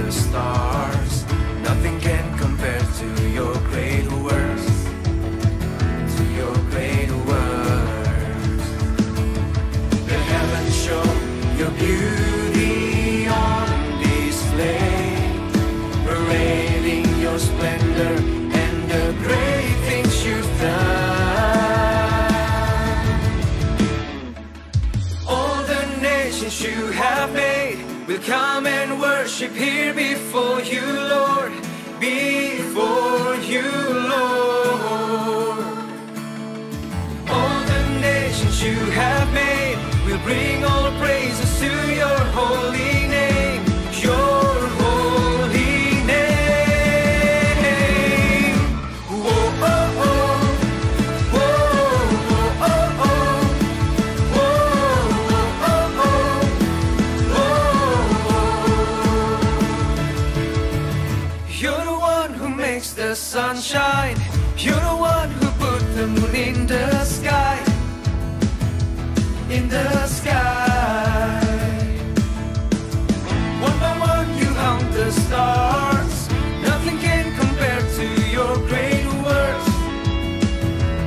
the stars. Nothing can compare to your great works, to your great works. The heavens show your beauty on display, parading your splendor and the great things you've done. All the nations you have made will come and worship here before you, Lord, before you, Lord. All the nations you have made will bring all praises to your holy name, your holy name. Whoa, oh, oh. Whoa, oh, oh. Whoa, oh, oh. You're the one who makes the sun shine. You're the one who put the moon in the sky, in the sky. One by one you hung the stars. Nothing can compare to your great works,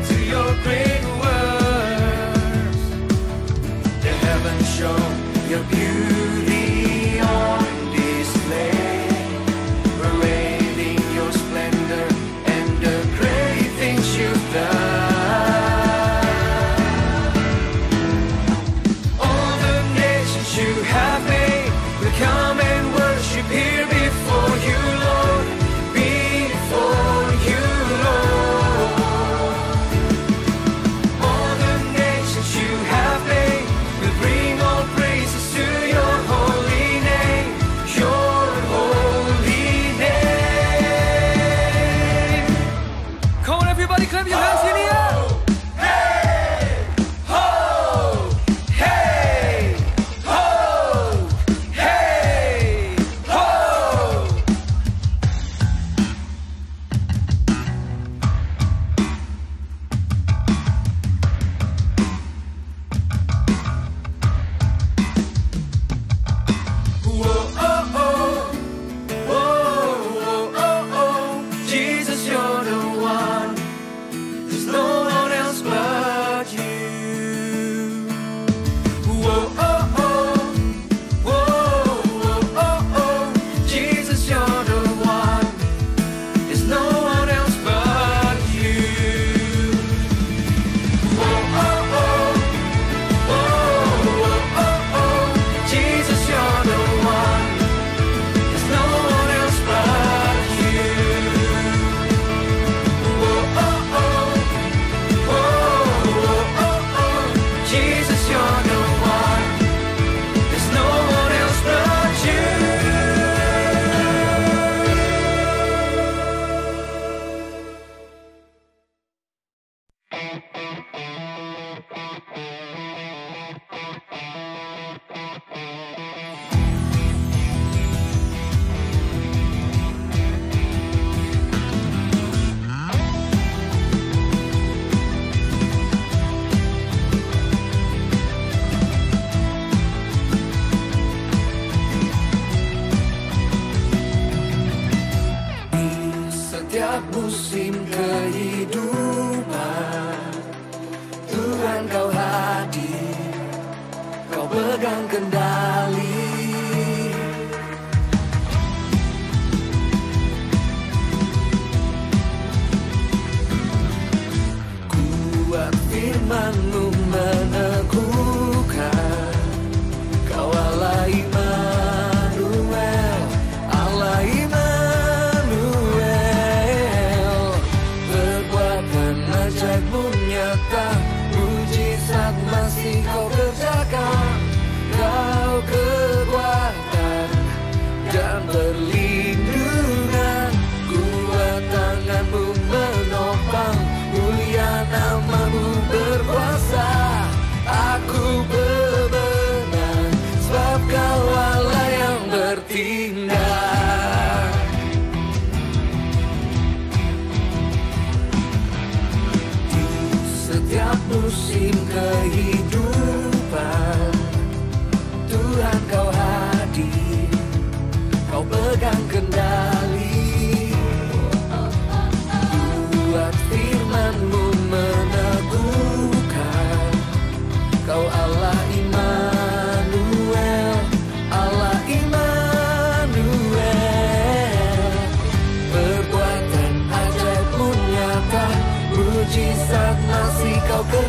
to your great works. The heavens show your beauty on display, parading your splendor and the great things you've done. All the nations you have made will come and worship here before you, Lord, before you, Lord. All the nations you have made will bring all praises to your holy name, your holy name. Come on, everybody, clap your hands in the air. Hey, ho, hey, ho, hey, ho. Whoa, oh, oh. Whoa, oh, oh. Jesus, you're the one. There's no one else but you. Whoa, oh, oh. Whoa, oh, oh. Jesus, you're the one. There's no one else but you. Whoa, oh, oh. Whoa, oh, oh. Jesus, you're the one. There's no one else but you. Whoa, oh, oh. Whoa, oh, oh. Jesus, you're the one. There's no one else but you. Setiap musim kehidupan, Tuhan kau hadir, kau pegang kendali. Kuat firman-Mu meneguhkan, Kau Allah Immanuel, Allah Immanuel. Perbuatan ajaib-Mu nyata, mujizat masih Kau kerjakan, Kau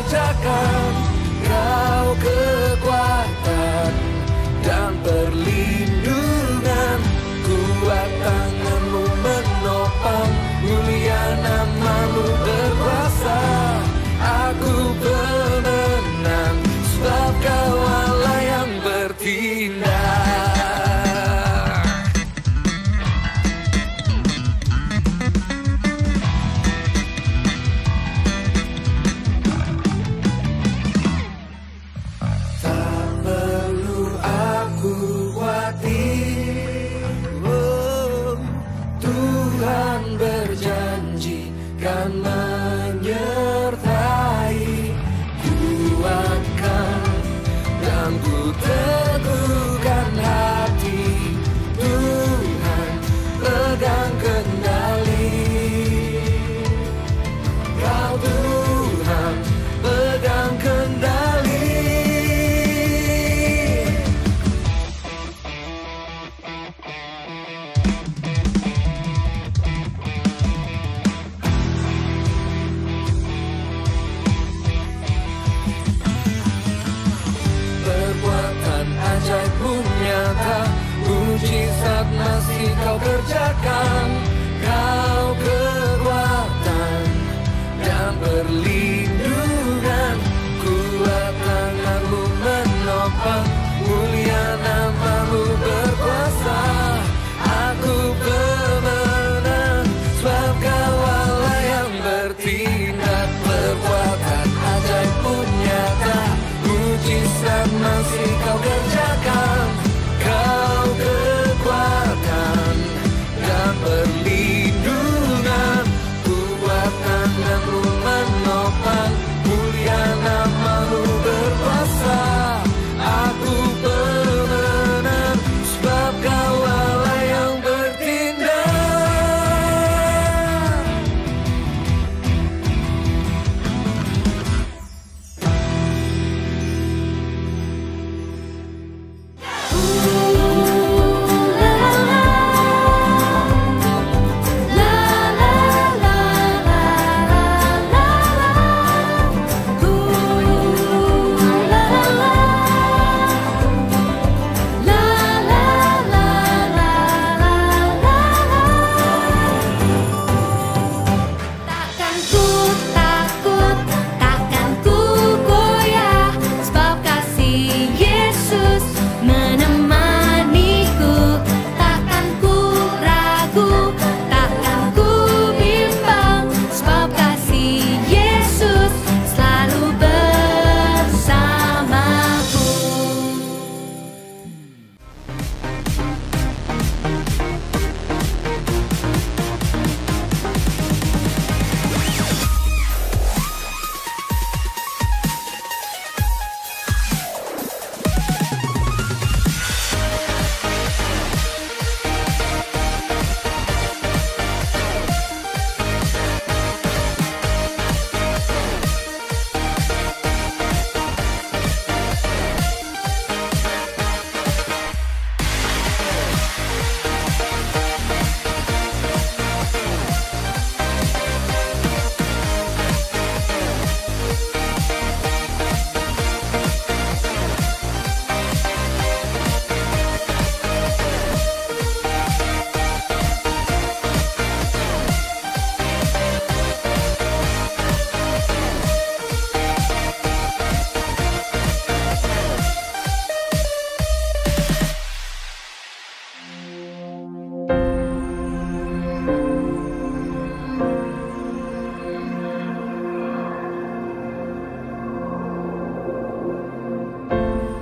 kerjakan. Kau kekuatan dan perlindungan, kuat tanganmu menopang, mulia namamu berkuasa. Aku pemenang, sebab kau Allah yang bertindak. Kan menyertai, kuatkan dan ku teguhkan hati. Tuhan pegang kendali, Kau Tuhan pegang kendali. Ajaibmu nyata, mujizat masih kau kerjakan. Kau kekuatan dan perlindungan, kuat tanganmu menopang, mulia namamu berkuasa. Aku pemenang, sebab kau Allah yang bertindak. Perbuatan ajaibmu nyata, mujizat masih kau kerjakan. Kau kekuatan dan perlindungan, kuat tanganmu menopang, mulia namamu berkuasa. Aku pemenang, sebab kau Allah yang bertindak.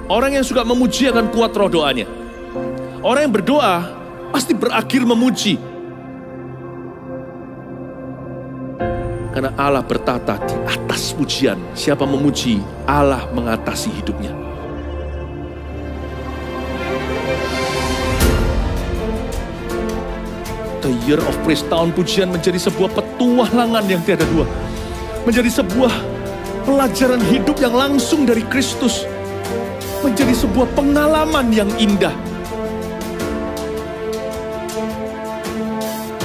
Orang yang suka memuji akan kuat roh doanya. Orang yang berdoa pasti berakhir memuji. Karena Allah bertata di atas pujian. Siapa memuji, Allah mengatasi hidupnya. The Year of Praise, tahun pujian menjadi sebuah petualangan yang tiada dua. Menjadi sebuah pelajaran hidup yang langsung dari Kristus. Menjadi sebuah pengalaman yang indah.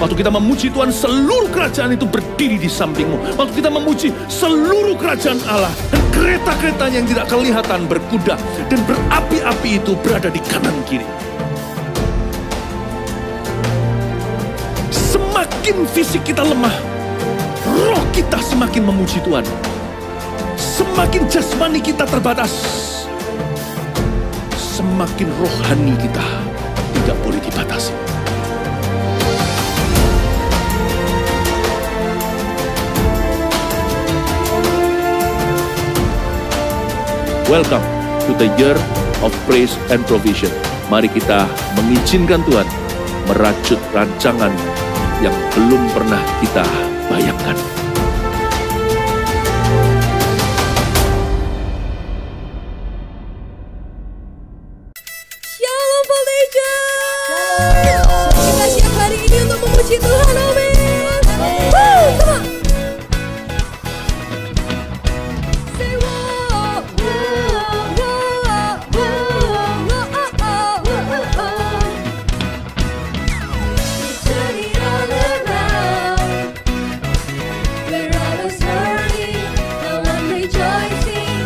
Waktu kita memuji Tuhan, seluruh kerajaan itu berdiri di sampingmu. Waktu kita memuji, seluruh kerajaan Allah dan kereta-keretanya yang tidak kelihatan berkuda dan berapi-api itu berada di kanan kiri. Semakin fisik kita lemah, roh kita semakin memuji Tuhan. Semakin jasmani kita terbatas, semakin rohani kita tidak boleh dibatasi. Welcome to the year of praise and provision. Mari kita mengizinkan Tuhan merajut rancangan yang belum pernah kita bayangkan. Shalom Foundation. Kita siap hari ini untuk memuji Tuhan, amin. Come on. Say wow, wow, wow, wow, wow. Turn it all around. Where I was hurting, now I'm rejoicing.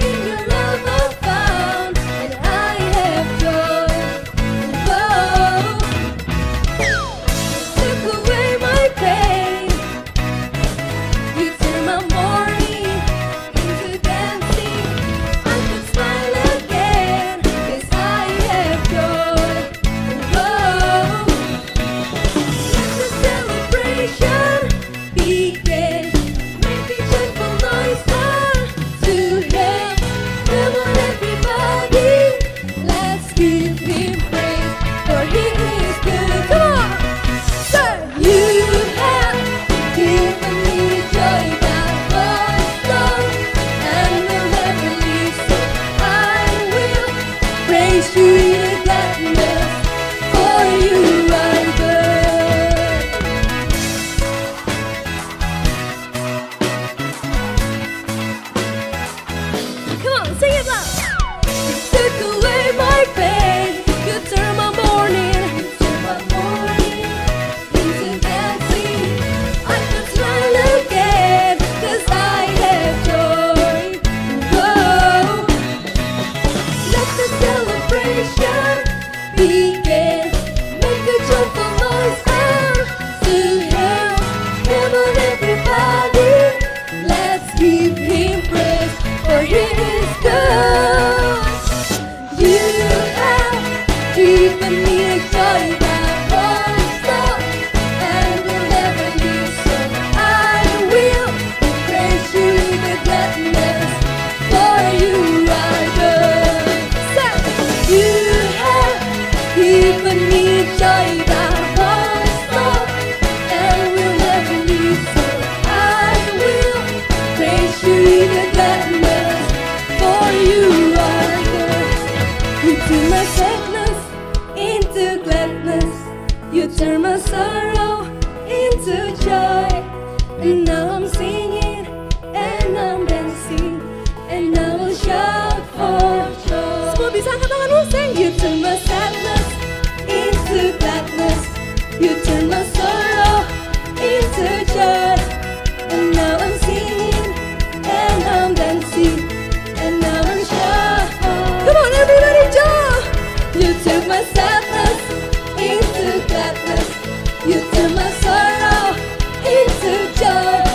In your love I found, and I have joy. Whoa. Took away my pain. You turned my mourning into dancing. I can smile again, 'cause I have joy. Whoa. Let the celebration begin. Make a joyful noise to Him. Come on, everybody, let's give Him praise, for He is good. Come on, say, you have given me joy that was lost and will never leave. So I will praise you in gladness, for you are good. Come on, sing it loud. You took away my pain. You turned my mourning into dancing. I can smile again, 'cause I have joy. Whoa. Let the celebration begin. Make a joyful noise to Him. Come on, everybody, let's give Him praise, for He is good. You have given me a joy that was lost and will never leave. So I will praise you with gladness, for you are good. Say, you have given me joy that was lost and will never leave. So I will praise you with gladness, for you are good. You turn my sadness into gladness. You turn my sorrow into joy. And now I'm singing, and I'm dancing, and I will shout for joy. Semua bisa angkat tanganmu, sing. You turn my sadness into gladness. You turn my sorrow into joy. And now I'm singing, and I'm dancing, and now I'm shout for. Come on, everybody, joy. You took my sadness into gladness. You turn my sorrow into joy.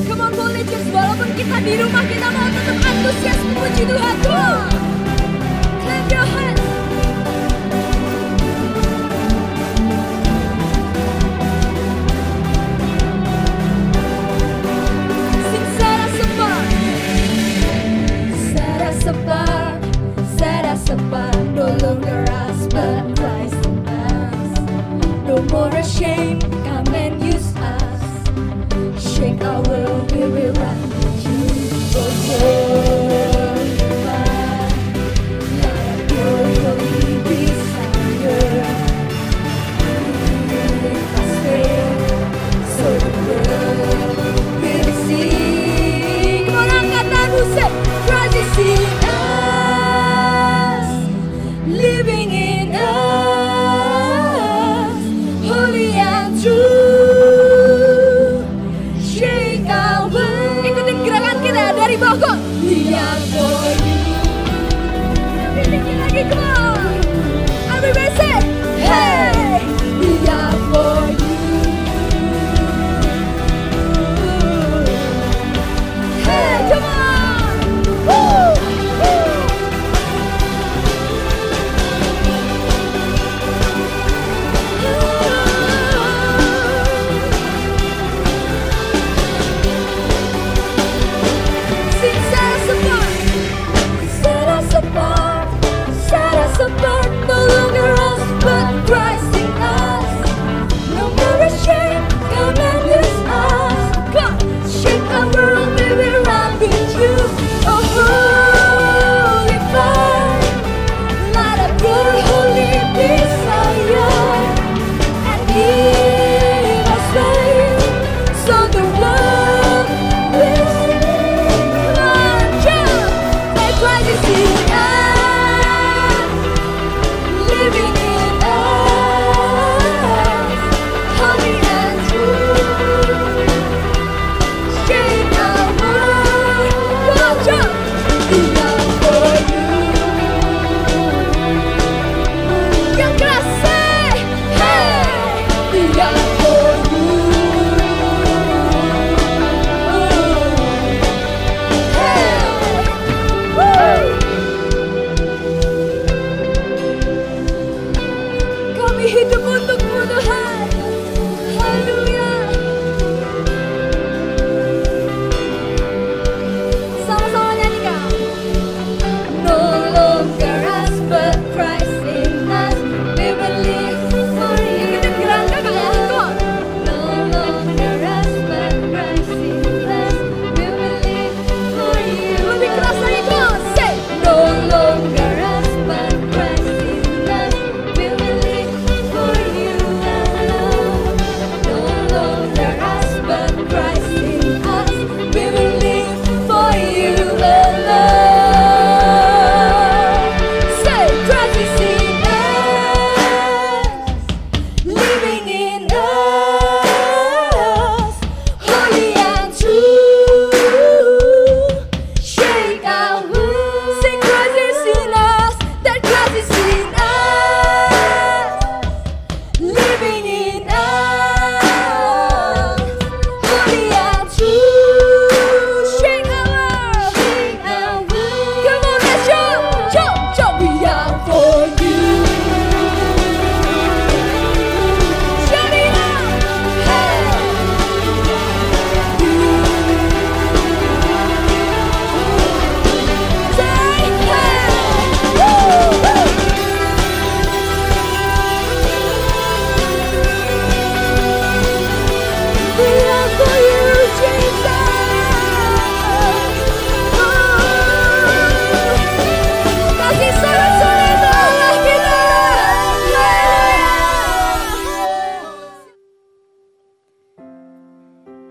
Come on Villagers, walaupun kita di rumah, kita mau tetap antusias memuji Tuhan. Come on, clap your hands. Sing set us apart, set us apart, set us apart. No longer us but Christ in us. No more ashamed, come and use us. Shake our world, we will run with you. Oh, glorify, let your holy desire. Make us faith, so the world will see. Come on, angkat tanganmu, say, Christ is in us, living in us, holy and true. Shake our world. Ikutin gerakan kita dari bawah kok. We are for you. Bikin lagi, come on. Everybody say, hey, we are for you. Hey, come on. Woo, woo. Sing, set us apart, set us apart, set us apart. No longer us, but Christ in us. No more ashamed, come and use us. Come, shake our world, we will run with you. Oh, holy fire, light up your holy desire, and give us faith, so the world will see. Come on, jump, let Christ is in us, living in us, holy and true. Shake our world. Come on, jump. We are for you. Yang keras, say, hey, we are for you. Hey, woo. Kami hidup untukmu Tuhan. Haleluya. Sama-sama nyanyikan. No longer us but Christ in us. We will live for you. Ikutin gerakan kakak ya, come on. No longer us but Christ in us. We will live for you. Lebih keras lagi, come on. Say, no longer us but Christ in us. We will live for you alone. No longer us but Christ in us. We will live for you alone. Say, Christ is in us, living in us, holy and true. Shake our world. Say, Christ is in us, that Christ is in us, living in us, holy and true. Shake our world. Come on, let's jump, jump, jump. We are for you. Shout it out. Hey. Say, hey. Woo, woo. We are for you, Jesus. Kasih sorak-sorai untuk Allah kita.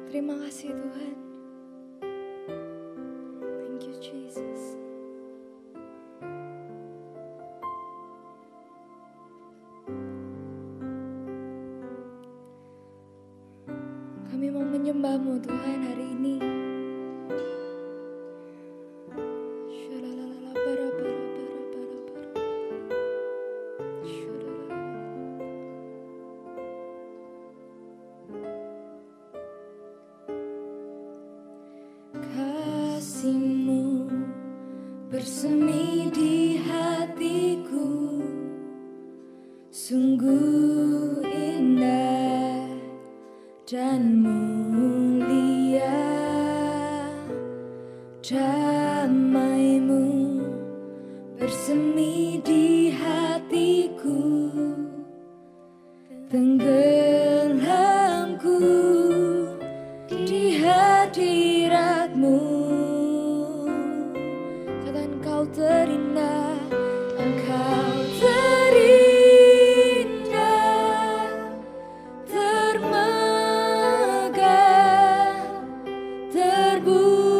Terima kasih Tuhan. Thank you Jesus. Kami mau menyembah-Mu Tuhan hari ini. Shalalalala, bara, bara, bara, bara, bara. Shalalalala. Kasih-Mu bersemi di hatiku, sungguh indah dan mulia. Damai-Mu bersemi di hatiku, tenggelamku di hadirat-Mu. Katakan Kau terindah, Engkau terindah, termegah, termulia,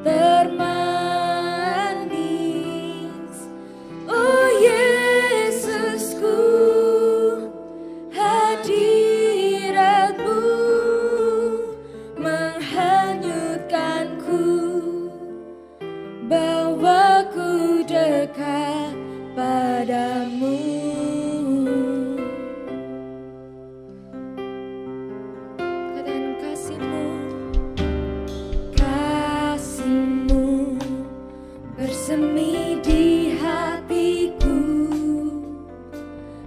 termanis. Oh Yesusku, hadirat-Mu menghanyutkanku, bawaku dekat padamu. Katakan kasih-Mu, kasih-Mu bersemi di hatiku,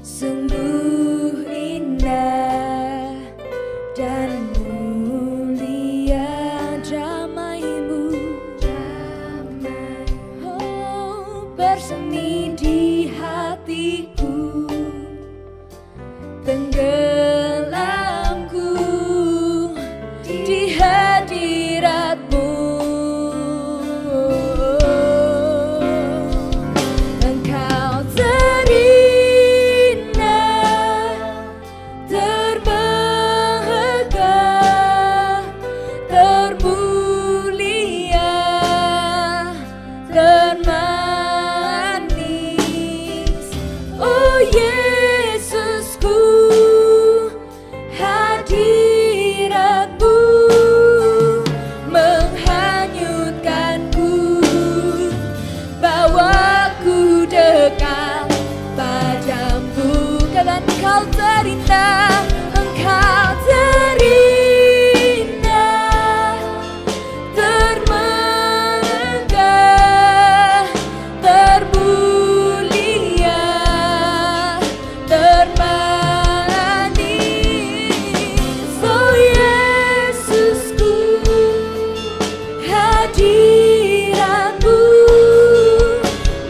sungguh indah dan mulia. Damai-Mu, oh, bersemi di hatiku, tenggelamku di hadirat-Mu. Engkau terindah, termegah, termulia, termanis. Oh Yesusku, hadirat-Mu menghanyutkanku, bawaku dekat padamu. Katakan Kau terindah, Engkau terindah, termegah, termulia, termanis. Oh Yesusku, hadirat-Mu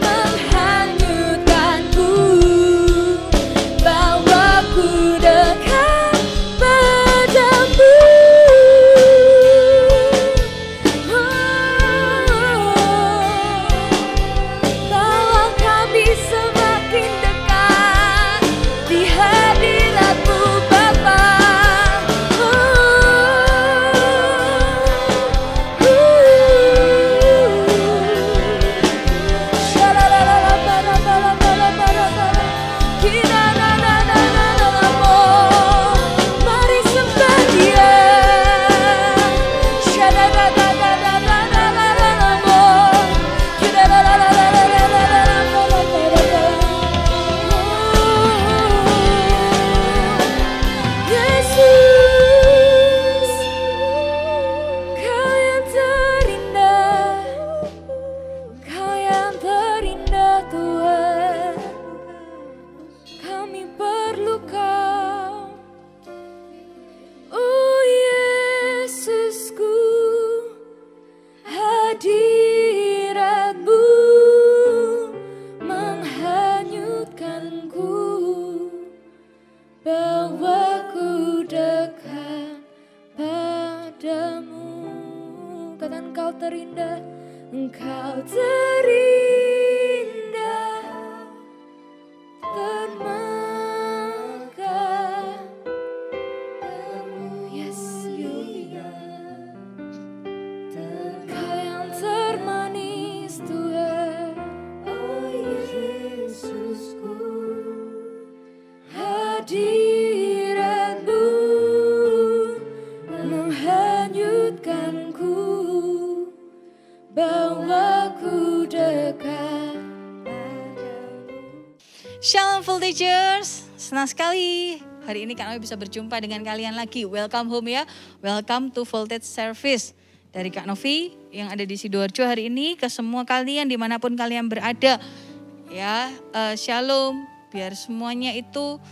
menghanyutkanku, bawaku dekat padamu. Bawa kami semakin dekat di hadirat-Mu, Bapa. Mari sembah Dia. Yesus, Kau yang terindah, Kau yang terindah Tuhan. Kami perlu Kau. Oh Yesusku, hadirat-Mu menghanyutkanku, bawaku dekat padamu. Katakan Kau terindah, Engkau terindah, termegah. Yes, Kau yang termanis Tuhan. Oh Yesusku, hadirat-Mu menghanyutkanku, bawaku dekat. Shalom Full Teachers, senang sekali hari ini Kak Novi bisa berjumpa dengan kalian lagi. Welcome home ya, welcome to Voltage Service. Dari Kak Novi yang ada di Sidoarjo hari ini ke semua kalian dimanapun kalian berada. Ya, shalom, biar semuanya itu,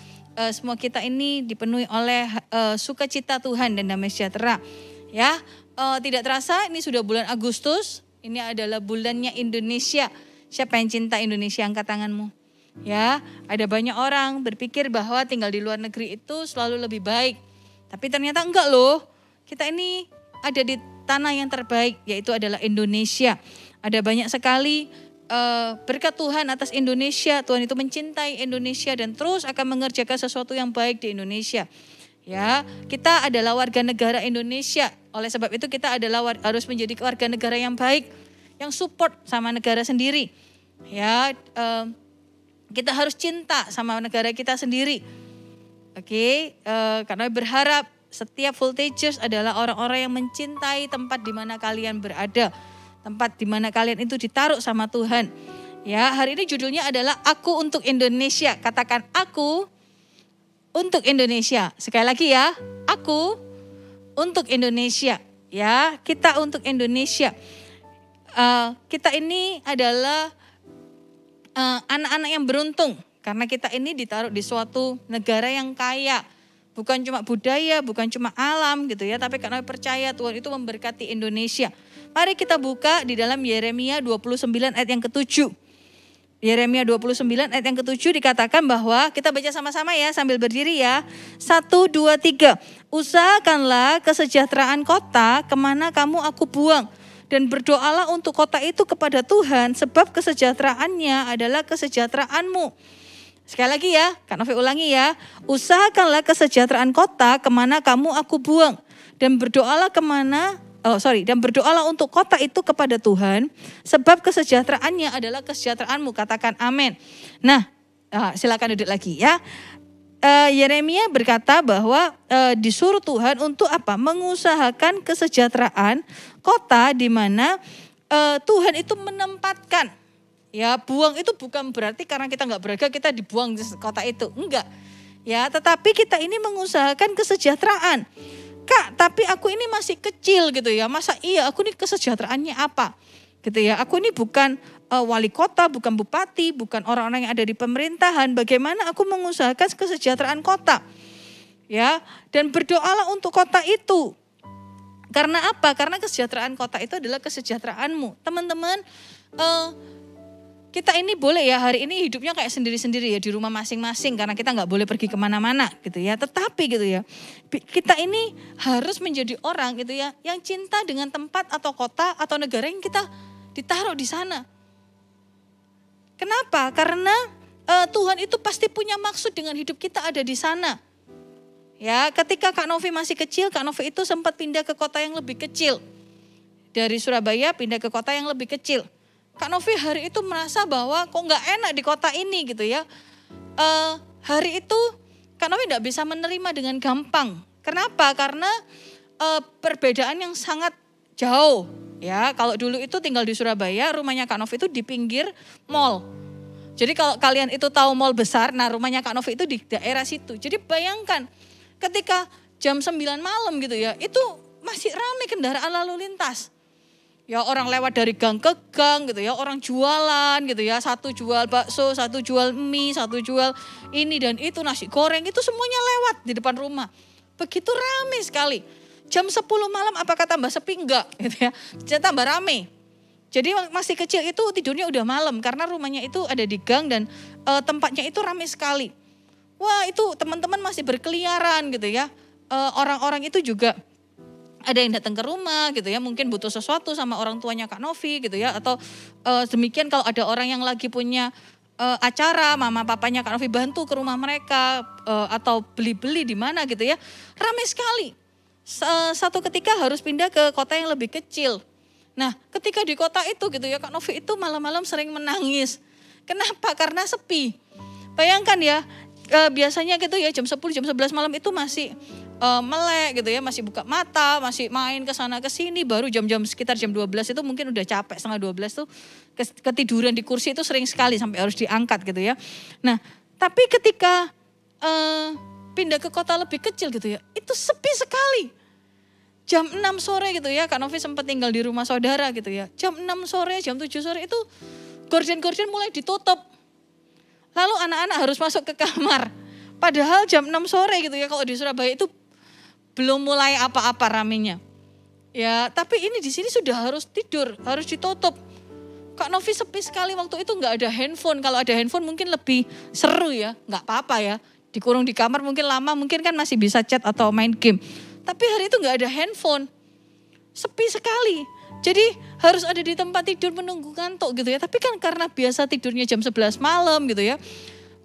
semua kita ini dipenuhi oleh sukacita Tuhan dan damai sejahtera. Ya, tidak terasa ini sudah bulan Agustus, ini adalah bulannya Indonesia. Siapa yang cinta Indonesia, angkat tanganmu. Ya, ada banyak orang berpikir bahwa tinggal di luar negeri itu selalu lebih baik. Tapi ternyata enggak loh. Kita ini ada di tanah yang terbaik, yaitu adalah Indonesia. Ada banyak sekali berkat Tuhan atas Indonesia. Tuhan itu mencintai Indonesia dan terus akan mengerjakan sesuatu yang baik di Indonesia. Ya, kita adalah warga negara Indonesia. Oleh sebab itu kita adalah harus menjadi warga negara yang baik, yang support sama negara sendiri. Ya, kita harus cinta sama negara kita sendiri. Oke, karena berharap setiap voltagers adalah orang-orang yang mencintai tempat di mana kalian berada. Tempat di mana kalian itu ditaruh sama Tuhan. Ya, hari ini judulnya adalah Aku untuk Indonesia. Katakan aku untuk Indonesia. Sekali lagi ya, aku untuk Indonesia. Ya, kita untuk Indonesia. Kita ini adalah anak-anak yang beruntung karena kita ini ditaruh di suatu negara yang kaya, bukan cuma budaya, bukan cuma alam gitu ya, tapi karena percaya Tuhan itu memberkati Indonesia. Mari kita buka di dalam Yeremia 29 ayat yang ke-7. Yeremia 29 ayat yang ke-7 dikatakan bahwa, kita baca sama-sama ya sambil berdiri ya. 1, 2, 3. Usahakanlah kesejahteraan kota kemana kamu aku buang. Dan berdoalah untuk kota itu kepada Tuhan, sebab kesejahteraannya adalah kesejahteraanmu. Sekali lagi ya, Kak Novi ulangi ya. Usahakanlah kesejahteraan kota kemana kamu aku buang. Dan berdoalah dan berdoalah untuk kota itu kepada Tuhan, sebab kesejahteraannya adalah kesejahteraanmu. Katakan amin. Nah, silakan duduk lagi ya. Yeremia berkata bahwa disuruh Tuhan untuk apa? Mengusahakan kesejahteraan kota di mana Tuhan itu menempatkan. Ya, buang itu bukan berarti karena kita nggak berharga kita dibuang di kota itu, enggak. Ya, tetapi kita ini mengusahakan kesejahteraan. Kak, tapi aku ini masih kecil gitu ya. Masa iya aku ini kesejahteraannya apa? Gitu ya. Aku ini bukan wali kota, bukan bupati, bukan orang-orang yang ada di pemerintahan. Bagaimana aku mengusahakan kesejahteraan kota? Ya, dan berdoalah untuk kota itu. Karena apa? Karena kesejahteraan kota itu adalah kesejahteraanmu. Teman-teman, kita ini boleh ya hari ini hidupnya kayak sendiri-sendiri ya di rumah masing-masing karena kita nggak boleh pergi kemana-mana gitu ya. Tetapi gitu ya, kita ini harus menjadi orang gitu ya yang cinta dengan tempat atau kota atau negara yang kita ditaruh di sana. Kenapa? Karena Tuhan itu pasti punya maksud dengan hidup kita ada di sana. Ya, ketika Kak Novi masih kecil, Kak Novi itu sempat pindah ke kota yang lebih kecil. Dari Surabaya pindah ke kota yang lebih kecil. Kak Novi hari itu merasa bahwa kok nggak enak di kota ini gitu ya. Hari itu Kak Novi nggak bisa menerima dengan gampang. Kenapa? Karena perbedaan yang sangat jauh. Ya, kalau dulu itu tinggal di Surabaya, rumahnya Kak Novi itu di pinggir mall. Jadi kalau kalian itu tahu mall besar, nah rumahnya Kak Novi itu di daerah situ. Jadi bayangkan ketika jam 9 malam gitu ya, itu masih ramai kendaraan lalu lintas. Ya, orang lewat dari gang ke gang gitu ya, orang jualan gitu ya, satu jual bakso, satu jual mie, satu jual ini dan itu, nasi goreng, itu semuanya lewat di depan rumah. Begitu ramai sekali. Jam 10 malam apakah tambah sepi? Enggak gitu ya, jadi tambah ramai. Jadi masih kecil itu tidurnya udah malam karena rumahnya itu ada di gang dan tempatnya itu ramai sekali. Wah, itu teman-teman masih berkeliaran gitu ya. Orang-orang itu juga ada yang datang ke rumah gitu ya, mungkin butuh sesuatu sama orang tuanya Kak Novi gitu ya, atau demikian kalau ada orang yang lagi punya acara, mama papanya Kak Novi bantu ke rumah mereka atau beli-beli di mana gitu ya, ramai sekali. Satu ketika harus pindah ke kota yang lebih kecil. Nah, ketika di kota itu gitu ya, Kak Novi itu malam-malam sering menangis. Kenapa? Karena sepi. Bayangkan ya, biasanya gitu ya jam 10, jam 11 malam itu masih melek gitu ya, masih buka mata, masih main ke sana ke sini, baru jam-jam sekitar jam 12 itu mungkin udah capek, setengah 12 tuh ketiduran di kursi itu sering sekali sampai harus diangkat gitu ya. Nah, tapi ketika pindah ke kota lebih kecil gitu ya, itu sepi sekali. Jam 6 sore gitu ya, Kak Novi sempat tinggal di rumah saudara gitu ya. Jam 6 sore, jam 7 sore itu gorden-gorden mulai ditutup. Lalu anak-anak harus masuk ke kamar. Padahal jam 6 sore gitu ya, kalau di Surabaya itu belum mulai apa-apa ramenya. Ya, tapi ini di sini sudah harus tidur, harus ditutup. Kak Novi sepi sekali waktu itu, nggak ada handphone. Kalau ada handphone mungkin lebih seru ya, nggak apa-apa ya. Dikurung di kamar mungkin lama, mungkin kan masih bisa chat atau main game. Tapi hari itu nggak ada handphone, sepi sekali. Jadi harus ada di tempat tidur menunggu ngantuk gitu ya. Tapi kan karena biasa tidurnya jam 11 malam gitu ya.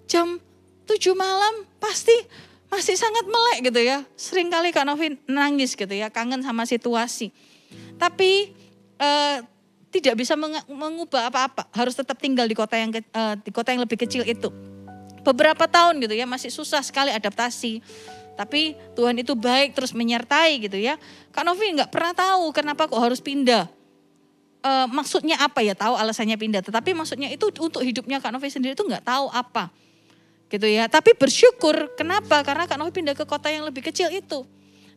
Jam 7 malam pasti masih sangat melek gitu ya. Sering kali Kak Novi nangis gitu ya, kangen sama situasi. Tapi tidak bisa mengubah apa-apa. Harus tetap tinggal di kota yang lebih kecil itu. Beberapa tahun gitu ya, masih susah sekali adaptasi. Tapi Tuhan itu baik, terus menyertai gitu ya. Kak Novi nggak pernah tahu kenapa kok harus pindah. Maksudnya apa ya, tahu alasannya pindah. Tetapi maksudnya itu untuk hidupnya Kak Novi sendiri itu nggak tahu apa. Gitu ya. Tapi bersyukur, kenapa? Karena Kak Novi pindah ke kota yang lebih kecil itu.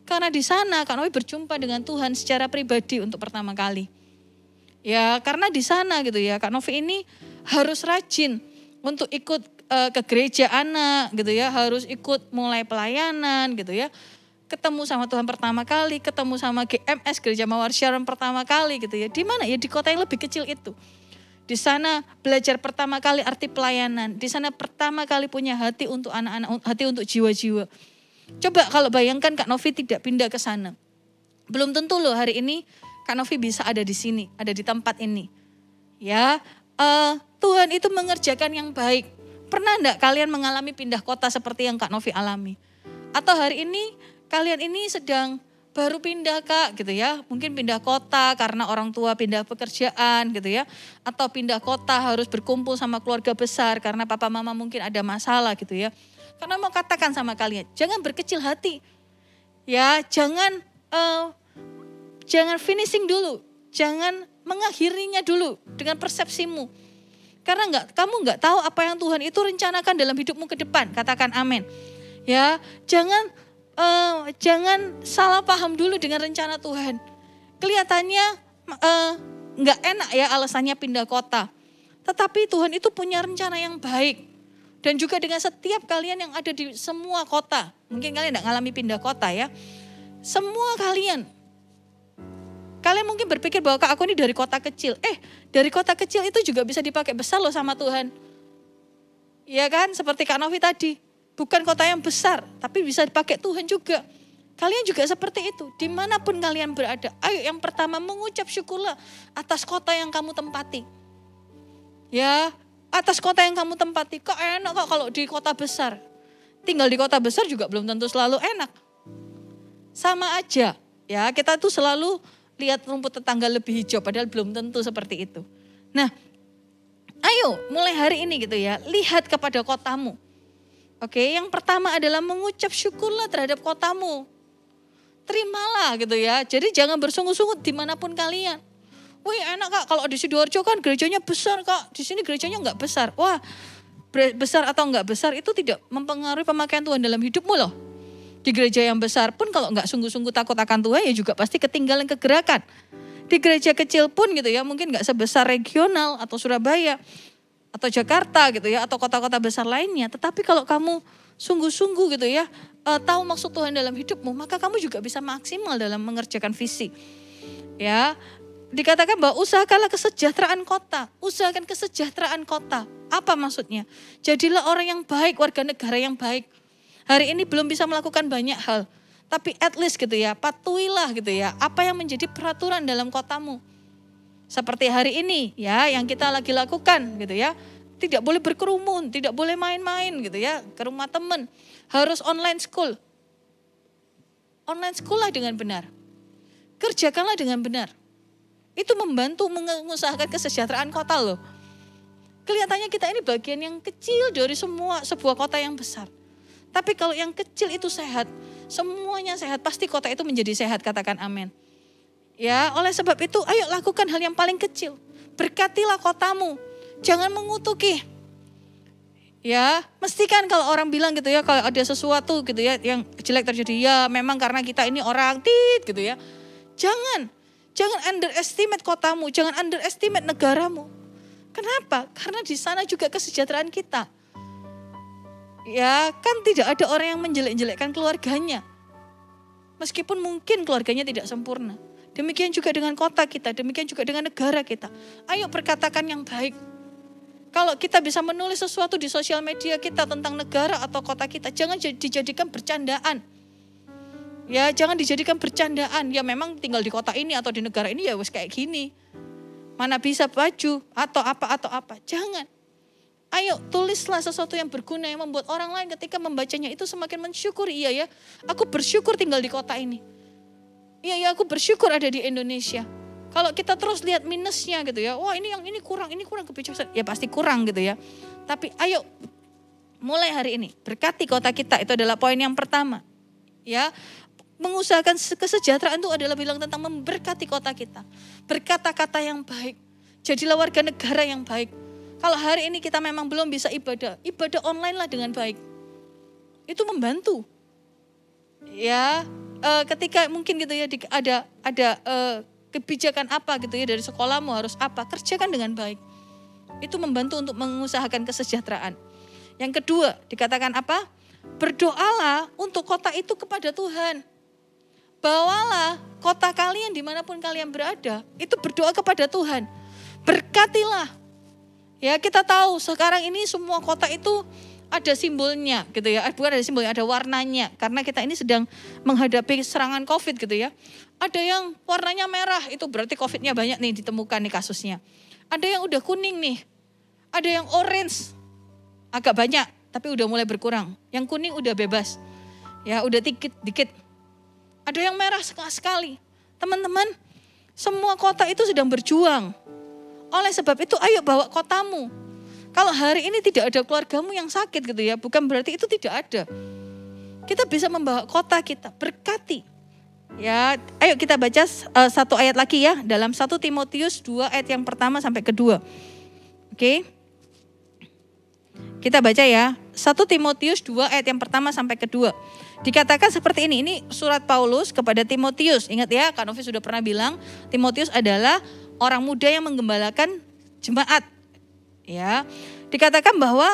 Karena di sana Kak Novi berjumpa dengan Tuhan secara pribadi untuk pertama kali. Ya karena di sana gitu ya, Kak Novi ini harus rajin untuk ikut ke gereja anak gitu ya, harus ikut mulai pelayanan gitu ya. Ketemu sama Tuhan pertama kali, ketemu sama GMS, Gereja Mawar Sharon pertama kali gitu ya. Di mana ya? Di kota yang lebih kecil itu. Di sana belajar pertama kali arti pelayanan. Di sana pertama kali punya hati untuk anak-anak, hati untuk jiwa-jiwa. Coba kalau bayangkan Kak Novi tidak pindah ke sana. Belum tentu loh hari ini Kak Novi bisa ada di sini, ada di tempat ini. Ya, Tuhan itu mengerjakan yang baik. Pernah enggak kalian mengalami pindah kota seperti yang Kak Novi alami? Atau hari ini kalian ini sedang baru pindah Kak gitu ya. Mungkin pindah kota karena orang tua pindah pekerjaan gitu ya. Atau pindah kota harus berkumpul sama keluarga besar karena papa mama mungkin ada masalah gitu ya. Karena mau katakan sama kalian, jangan berkecil hati. Ya, jangan finishing dulu. Jangan mengakhirinya dulu dengan persepsimu. Karena kamu nggak tahu apa yang Tuhan itu rencanakan dalam hidupmu ke depan. Katakan amin. Ya, jangan salah paham dulu dengan rencana Tuhan. Kelihatannya nggak enak ya alasannya pindah kota. Tetapi Tuhan itu punya rencana yang baik. Dan juga dengan setiap kalian yang ada di semua kota. Mungkin kalian nggak ngalami pindah kota ya. Semua kalian mungkin berpikir bahwa Kak aku ini dari kota kecil. Dari kota kecil itu juga bisa dipakai besar loh sama Tuhan. Iya kan, seperti Kak Novi tadi. Bukan kota yang besar, tapi bisa dipakai Tuhan juga. Kalian juga seperti itu, dimanapun kalian berada. Ayo yang pertama mengucap syukurlah atas kota yang kamu tempati. Ya, atas kota yang kamu tempati. Kok enak kok kalau di kota besar. Tinggal di kota besar juga belum tentu selalu enak. Sama aja, ya kita tuh selalu lihat rumput tetangga lebih hijau, padahal belum tentu seperti itu. Nah, ayo mulai hari ini gitu ya, lihat kepada kotamu. Oke, yang pertama adalah mengucap syukurlah terhadap kotamu. Terimalah gitu ya, jadi jangan bersungut-sungut dimanapun kalian. Wih enak Kak, kalau di Sidoarjo kan gerejanya besar Kak, di sini gerejanya enggak besar. Wah, besar atau enggak besar itu tidak mempengaruhi pemakaian Tuhan dalam hidupmu loh. Di gereja yang besar pun kalau enggak sungguh-sungguh takut akan Tuhan ya juga pasti ketinggalan kegerakan. Di gereja kecil pun gitu ya, mungkin enggak sebesar regional atau Surabaya atau Jakarta gitu ya, atau kota-kota besar lainnya. Tetapi kalau kamu sungguh-sungguh gitu ya, tahu maksud Tuhan dalam hidupmu, maka kamu juga bisa maksimal dalam mengerjakan visi. Ya, dikatakan bahwa usahakanlah kesejahteraan kota, usahakan kesejahteraan kota. Apa maksudnya? Jadilah orang yang baik, warga negara yang baik. Hari ini belum bisa melakukan banyak hal, tapi at least gitu ya, patuhilah gitu ya, apa yang menjadi peraturan dalam kotamu. Seperti hari ini ya, yang kita lagi lakukan gitu ya, tidak boleh berkerumun, tidak boleh main-main gitu ya, ke rumah teman, harus online school. Online school lah dengan benar, kerjakanlah dengan benar. Itu membantu mengusahakan kesejahteraan kota loh. Kelihatannya kita ini bagian yang kecil dari sebuah kota yang besar. Tapi kalau yang kecil itu sehat, semuanya sehat, pasti kota itu menjadi sehat, katakan amin. Ya, oleh sebab itu ayo lakukan hal yang paling kecil. Berkatilah kotamu, jangan mengutuki. Ya, mesti kan kalau orang bilang gitu ya, kalau ada sesuatu gitu ya yang jelek terjadi, ya memang karena kita ini orang gitu ya. Jangan underestimate kotamu, jangan underestimate negaramu. Kenapa? Karena di sana juga kesejahteraan kita. Ya, kan tidak ada orang yang menjelek-jelekkan keluarganya. Meskipun mungkin keluarganya tidak sempurna. Demikian juga dengan kota kita, demikian juga dengan negara kita. Ayo berkatakan yang baik. Kalau kita bisa menulis sesuatu di sosial media kita tentang negara atau kota kita, jangan dijadikan bercandaan. Ya, jangan dijadikan bercandaan. Ya memang tinggal di kota ini atau di negara ini ya wes kayak gini. Mana bisa baju atau apa. Jangan. Ayo tulislah sesuatu yang berguna yang membuat orang lain ketika membacanya itu semakin mensyukuri. Iya ya, aku bersyukur tinggal di kota ini. Iya ya, aku bersyukur ada di Indonesia. Kalau kita terus lihat minusnya gitu ya, wah ini kurang kebijaksanaan, ya pasti kurang gitu ya. Tapi ayo mulai hari ini berkati kota kita, itu adalah poin yang pertama. Ya, mengusahakan kesejahteraan itu adalah bilang tentang memberkati kota kita. Berkata-kata yang baik, jadilah warga negara yang baik. Kalau hari ini kita memang belum bisa ibadah online lah dengan baik. Itu membantu. Ya, ketika mungkin gitu ya ada kebijakan apa gitu ya dari sekolahmu harus apa, kerjakan dengan baik. Itu membantu untuk mengusahakan kesejahteraan. Yang kedua dikatakan apa? Berdoalah untuk kota itu kepada Tuhan. Bawalah kota kalian dimanapun kalian berada, itu berdoa kepada Tuhan. Berkatilah. Ya, kita tahu sekarang ini semua kota itu ada simbolnya gitu ya. Bukan ada simbolnya, ada warnanya. Karena kita ini sedang menghadapi serangan COVID gitu ya. Ada yang warnanya merah, itu berarti COVID-nya banyak nih ditemukan nih kasusnya. Ada yang udah kuning nih. Ada yang orange, agak banyak tapi udah mulai berkurang. Yang kuning udah bebas. Ya udah dikit. Ada yang merah sekali. Teman-teman, semua kota itu sedang berjuang. Oleh sebab itu ayo bawa kotamu. Kalau hari ini tidak ada keluargamu yang sakit gitu ya, bukan berarti itu tidak ada. Kita bisa membawa kota kita, berkati. Ya, ayo kita baca satu ayat lagi ya, dalam 1 Timotius 2 ayat yang pertama sampai kedua. Oke. Kita baca ya, 1 Timotius 2 ayat yang pertama sampai kedua. Dikatakan seperti ini surat Paulus kepada Timotius. Ingat ya, Kak Novi sudah pernah bilang, Timotius adalah orang muda yang menggembalakan jemaat. Ya, dikatakan bahwa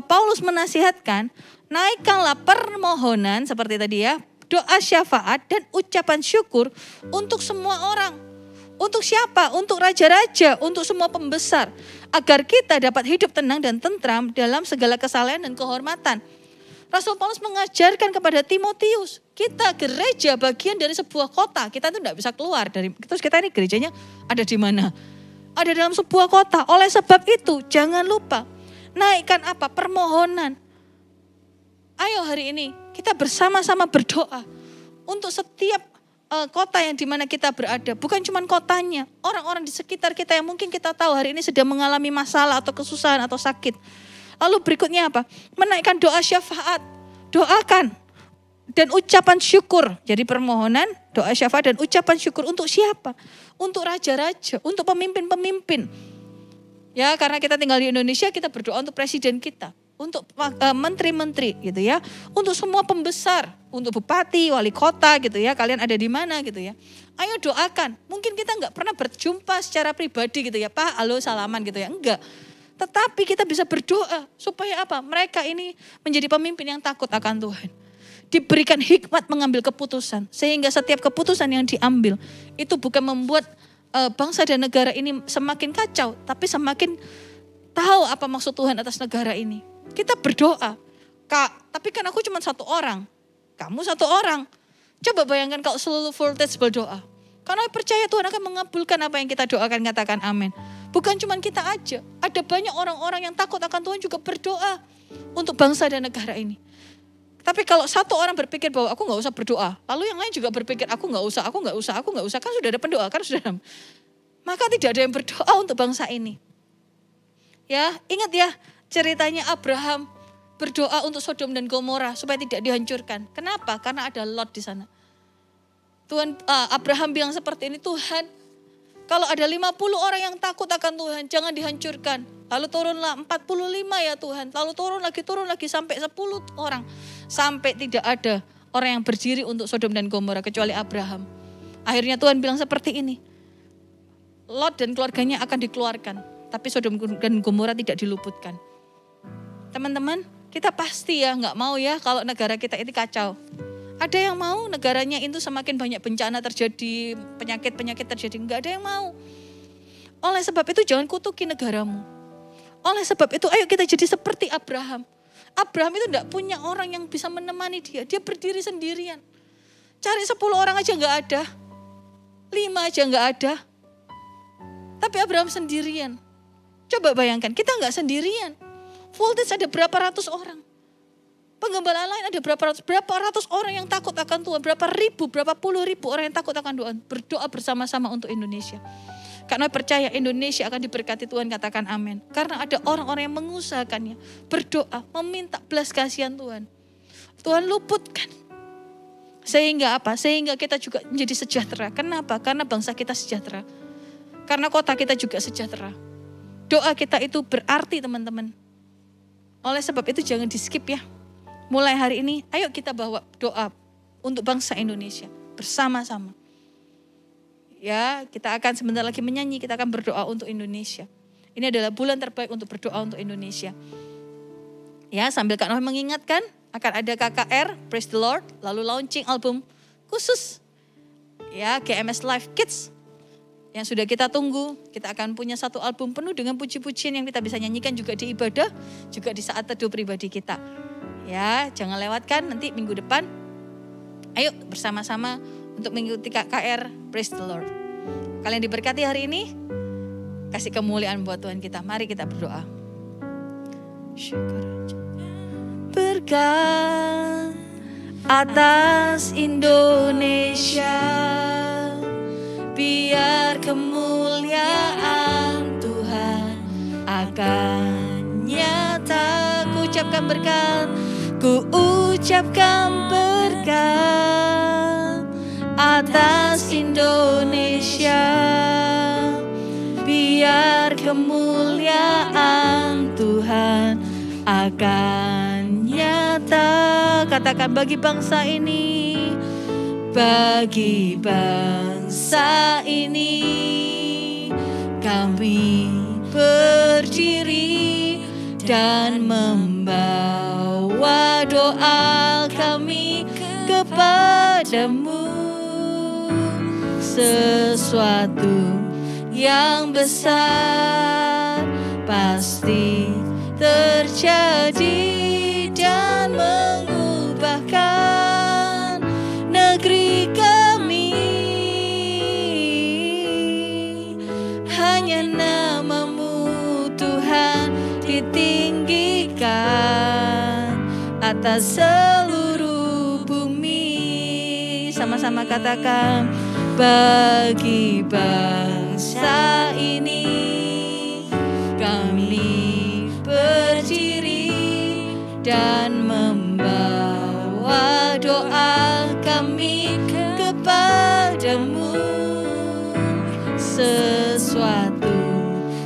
Paulus menasihatkan, naikkanlah permohonan seperti tadi ya, doa syafaat dan ucapan syukur untuk semua orang. Untuk siapa? Untuk raja-raja, untuk semua pembesar. Agar kita dapat hidup tenang dan tentram dalam segala kesalehan dan kehormatan. Rasul Paulus mengajarkan kepada Timotius, kita gereja bagian dari sebuah kota. Kita itu tidak bisa keluar dari, terus kita ini gerejanya ada di mana? Ada dalam sebuah kota. Oleh sebab itu jangan lupa naikkan apa? Permohonan. Ayo hari ini kita bersama-sama berdoa untuk setiap kota yang dimana kita berada. Bukan cuma kotanya, orang-orang di sekitar kita yang mungkin kita tahu hari ini sedang mengalami masalah atau kesusahan atau sakit. Lalu berikutnya apa? Menaikkan doa syafaat. Doakan dan ucapan syukur. Jadi permohonan, doa syafaat dan ucapan syukur untuk siapa? Untuk raja-raja, untuk pemimpin-pemimpin. Ya, karena kita tinggal di Indonesia, kita berdoa untuk presiden kita, untuk menteri-menteri gitu ya, untuk semua pembesar, untuk bupati, wali kota gitu ya, kalian ada di mana gitu ya. Ayo doakan. Mungkin kita nggak pernah berjumpa secara pribadi gitu ya, Pak, halo salaman gitu ya, enggak. Tetapi kita bisa berdoa supaya apa? Mereka ini menjadi pemimpin yang takut akan Tuhan. Diberikan hikmat mengambil keputusan, sehingga setiap keputusan yang diambil itu bukan membuat bangsa dan negara ini semakin kacau, tapi semakin tahu apa maksud Tuhan atas negara ini. Kita berdoa, Kak, tapi kan aku cuma satu orang, kamu satu orang. Coba bayangkan kalau seluruh Voltage berdoa. Karena percaya Tuhan akan mengabulkan apa yang kita doakan, katakan amin. Bukan cuma kita aja, ada banyak orang-orang yang takut akan Tuhan juga berdoa untuk bangsa dan negara ini. Tapi kalau satu orang berpikir bahwa aku gak usah berdoa, lalu yang lain juga berpikir aku gak usah, kan sudah ada pendoa, kan sudah ada. Maka tidak ada yang berdoa untuk bangsa ini. Ya, ingat ya ceritanya Abraham berdoa untuk Sodom dan Gomora supaya tidak dihancurkan. Kenapa? Karena ada Lot di sana. Abraham bilang seperti ini, Tuhan, kalau ada 50 orang yang takut akan Tuhan, jangan dihancurkan. Lalu turunlah 45 ya Tuhan. Lalu turun lagi sampai 10 orang. Sampai tidak ada orang yang berdiri untuk Sodom dan Gomora kecuali Abraham. Akhirnya Tuhan bilang seperti ini. Lot dan keluarganya akan dikeluarkan. Tapi Sodom dan Gomora tidak diluputkan. Teman-teman, kita pasti ya nggak mau ya kalau negara kita ini kacau. Ada yang mau negaranya itu semakin banyak bencana terjadi, penyakit-penyakit terjadi. Nggak ada yang mau. Oleh sebab itu jangan kutuki negaramu. Oleh sebab itu ayo kita jadi seperti Abraham. Abraham itu tidak punya orang yang bisa menemani dia. Dia berdiri sendirian. Cari 10 orang aja nggak ada. 5 aja nggak ada. Tapi Abraham sendirian. Coba bayangkan, kita nggak sendirian. Voltage ada berapa ratus orang. Penggembala lain ada berapa ratus orang yang takut akan Tuhan. Berapa puluh ribu orang yang takut akan Tuhan. Berdoa bersama-sama untuk Indonesia. Karena percaya Indonesia akan diberkati Tuhan, katakan amin. Karena ada orang-orang yang mengusahakannya. Berdoa, meminta belas kasihan Tuhan. Tuhan luputkan. Sehingga apa? Sehingga kita juga menjadi sejahtera. Kenapa? Karena bangsa kita sejahtera. Karena kota kita juga sejahtera. Doa kita itu berarti teman-teman. Oleh sebab itu jangan di skip ya. Mulai hari ini ayo kita bawa doa untuk bangsa Indonesia bersama-sama. Ya, kita akan sebentar lagi menyanyi, kita akan berdoa untuk Indonesia. Ini adalah bulan terbaik untuk berdoa untuk Indonesia. Ya, sambil Kak Novi mengingatkan, akan ada KKR, Praise the Lord, lalu launching album khusus. Ya, GMS Live Kids. Yang sudah kita tunggu, kita akan punya satu album penuh dengan puji-pujian yang kita bisa nyanyikan juga di ibadah, juga di saat teduh pribadi kita. Ya, jangan lewatkan nanti minggu depan. Ayo bersama-sama untuk mengikuti KKR, Praise the Lord. Kalian diberkati hari ini, kasih kemuliaan buat Tuhan kita. Mari kita berdoa. Berkat atas Indonesia, biar kemuliaan Tuhan akan nyata. Ku ucapkan berkat, ku ucapkan berkat atas Indonesia, biar kemuliaan Tuhan akan nyata. Katakan bagi bangsa ini, bagi bangsa ini kami berdiri dan membawa doa kami kepadamu. Sesuatu yang besar pasti terjadi dan mengubahkan negeri kami. Hanya namamu Tuhan ditinggikan atas seluruh bumi. Sama-sama katakan, bagi bangsa ini kami berdiri dan membawa doa kami kepadamu. Sesuatu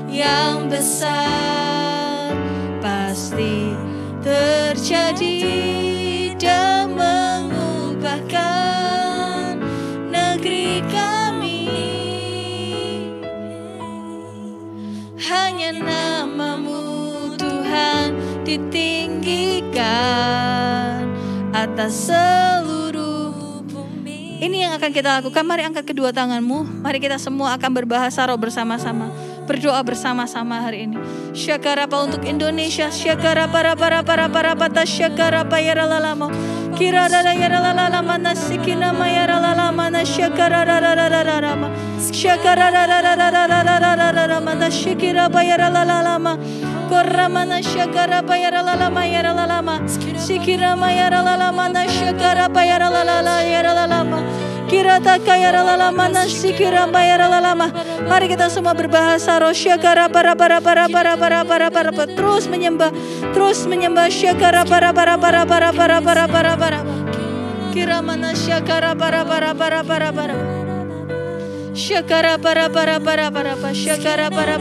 yang besar pasti terjadi dan mengubahkan negeri kami. Hanya namamu Tuhan ditinggikan atas seluruh bumi. Ini yang akan kita lakukan. Mari angkat kedua tanganmu. Mari kita semua akan berbahasa roh bersama-sama. Berdoa bersama-sama hari ini. Syakarapa untuk Indonesia. Syakarapa para pata syakarapa ya lalamo. Kira dada ya lalama nasikina maya lalama nasyakara rararararama. Syakara rararararararama nasyikira bayar lalama. Koramana syakara bayar lalama ya lalama. Sikira maya lalama nasyakara bayar lalama. Kirata kaya lalama nasikira bayar lalama. Mari kita semua berbahasa roh. Syakara para terus menyembah syakara para kira mana syakara para syakara para syakara para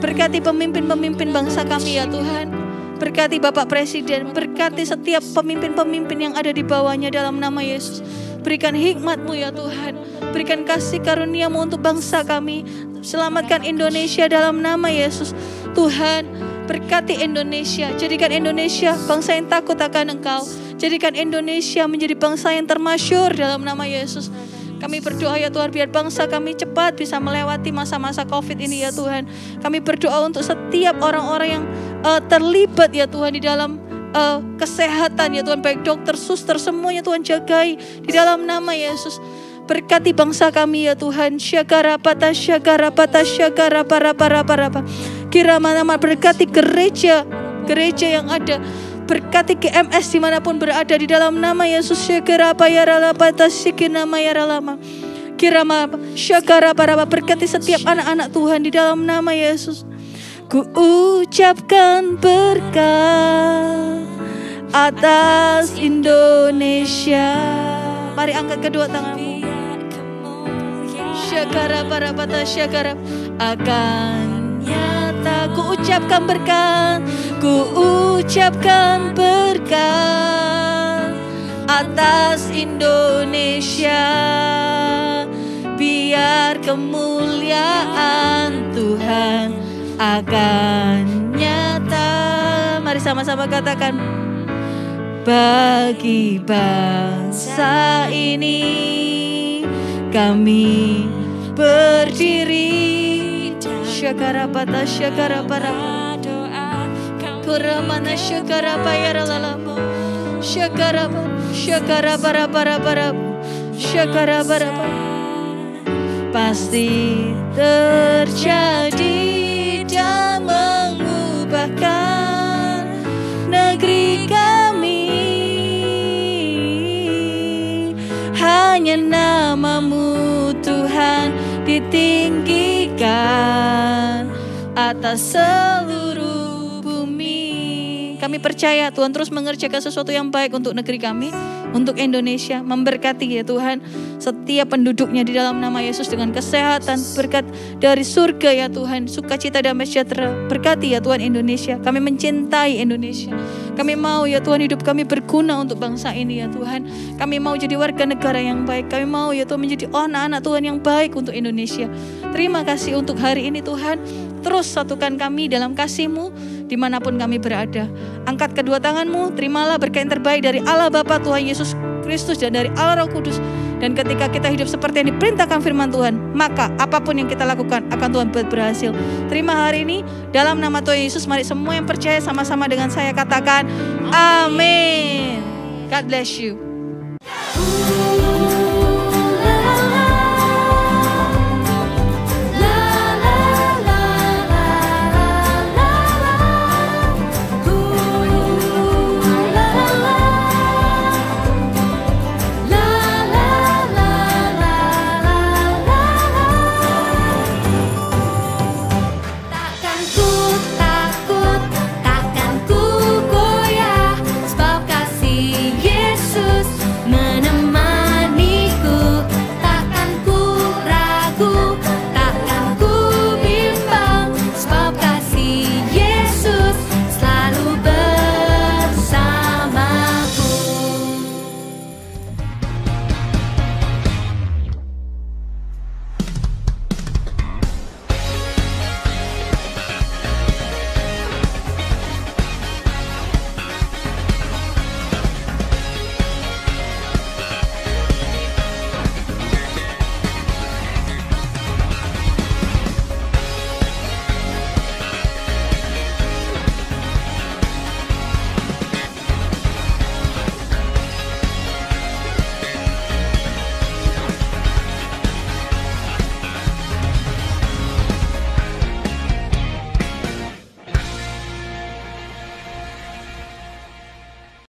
Berkati pemimpin-pemimpin bangsa kami ya Tuhan. Berkati Bapak Presiden, berkati setiap pemimpin-pemimpin yang ada di bawahnya dalam nama Yesus. Berikan hikmat-Mu ya Tuhan. Berikan kasih karunia-Mu untuk bangsa kami. Selamatkan Indonesia dalam nama Yesus. Tuhan, berkati Indonesia. Jadikan Indonesia bangsa yang takut akan Engkau. Jadikan Indonesia menjadi bangsa yang termasyhur dalam nama Yesus. Kami berdoa ya Tuhan, biar bangsa kami cepat bisa melewati masa-masa COVID ini ya Tuhan. Kami berdoa untuk setiap orang-orang yang terlibat ya Tuhan di dalam kesehatan ya Tuhan. Baik dokter, suster, semuanya Tuhan jagai di dalam nama Yesus. Berkati bangsa kami ya Tuhan. Syakarapata, syakarapata, syakaraparaparaparapa. Kirama-nama berkati gereja yang ada. Berkati GMS dimanapun berada di dalam nama Yesus. Syakarapayaralapata, sikinama-yaralama. Kirama, syakaraparapa. Berkati setiap anak-anak Tuhan di dalam nama Yesus. Ku ucapkan berkat atas Indonesia. Mari angkat kedua tanganmu. Syakara para pata syakara akan nyata. Ku ucapkan berkat, ku ucapkan berkat atas Indonesia. Biar kemuliaan Tuhan akan nyata. Mari sama-sama katakan. Bagi bangsa ini kami berdiri. Syakarapata syakarapara kuramana syakarapayaralalamu. Syakarapara pasti terjadi dan mengubahkan negeri kami. Hanya nama-Mu Tuhan ditinggikan atas seluruh bumi. Kami percaya Tuhan terus mengerjakan sesuatu yang baik untuk negeri kami, untuk Indonesia. Memberkati ya Tuhan setiap penduduknya di dalam nama Yesus dengan kesehatan, berkat dari surga ya Tuhan, sukacita damai sejahtera. Berkati ya Tuhan Indonesia. Kami mencintai Indonesia. Kami mau ya Tuhan hidup kami berguna untuk bangsa ini ya Tuhan. Kami mau jadi warga negara yang baik. Kami mau ya Tuhan menjadi anak-anak Tuhan yang baik untuk Indonesia. Terima kasih untuk hari ini Tuhan. Terus satukan kami dalam kasih-Mu dimanapun kami berada. Angkat kedua tangan-Mu, terimalah berkat yang terbaik dari Allah Bapa Tuhan Yesus Kristus dan dari Allah Roh Kudus. Dan ketika kita hidup seperti yang diperintahkan firman Tuhan, maka apapun yang kita lakukan akan Tuhan buat berhasil. Terima hari ini dalam nama Tuhan Yesus. Mari semua yang percaya sama-sama dengan saya katakan amin. God bless you.